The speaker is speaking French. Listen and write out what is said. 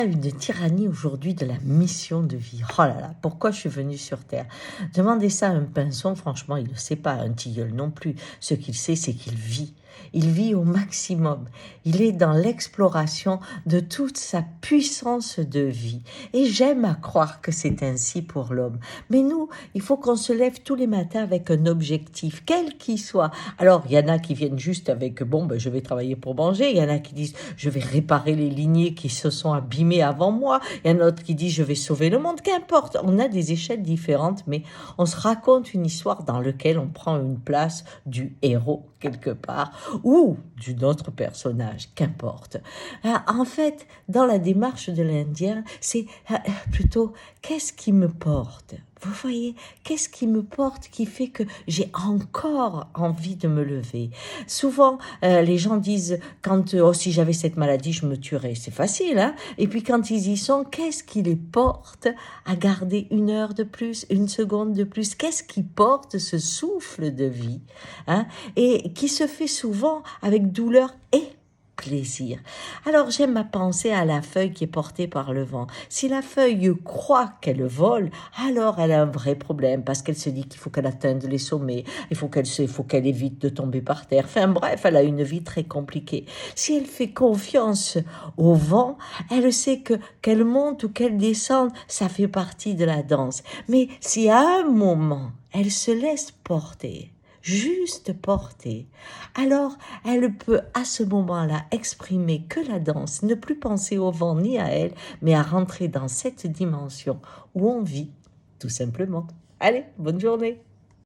Une tyrannie aujourd'hui de la mission de vie. Oh là là, pourquoi je suis venue sur Terre? Demandez ça à un pinson, franchement, il ne le sait pas, un tilleul non plus. Ce qu'il sait, c'est qu'il vit. Il vit au maximum. Il est dans l'exploration de toute sa puissance de vie. Et j'aime à croire que c'est ainsi pour l'homme. Mais nous, il faut qu'on se lève tous les matins avec un objectif, quel qu'il soit. Alors, il y en a qui viennent juste avec, je vais travailler pour manger. Il y en a qui disent, je vais réparer les lignées qui se sont abîmées avant moi. Il y en a d'autres qui disent, je vais sauver le monde. Qu'importe, on a des échelles différentes, mais on se raconte une histoire dans laquelle on prend une place du héros quelque part, ou d'un autre personnage, qu'importe. En fait, dans la démarche de l'Indien, c'est plutôt qu'est-ce qui me porte? Vous voyez, qu'est-ce qui me porte qui fait que j'ai encore envie de me lever? Souvent, les gens disent, si j'avais cette maladie, je me tuerais. C'est facile, hein? Et puis quand ils y sont, qu'est-ce qui les porte à garder 1 heure de plus, 1 seconde de plus? Qu'est-ce qui porte ce souffle de vie, hein? Et qui se fait souvent avec douleur et plaisir. Alors j'aime à penser à la feuille qui est portée par le vent. Si la feuille croit qu'elle vole, alors elle a un vrai problème parce qu'elle se dit qu'il faut qu'elle atteigne les sommets, il faut qu'elle évite de tomber par terre. Enfin bref, elle a une vie très compliquée. Si elle fait confiance au vent, elle sait qu'elle monte ou qu'elle descende, ça fait partie de la danse. Mais si à un moment, elle se laisse porter, juste portée, alors elle peut à ce moment-là exprimer que la danse, ne plus penser au vent ni à elle, mais à rentrer dans cette dimension où on vit, tout simplement. Allez, bonne journée!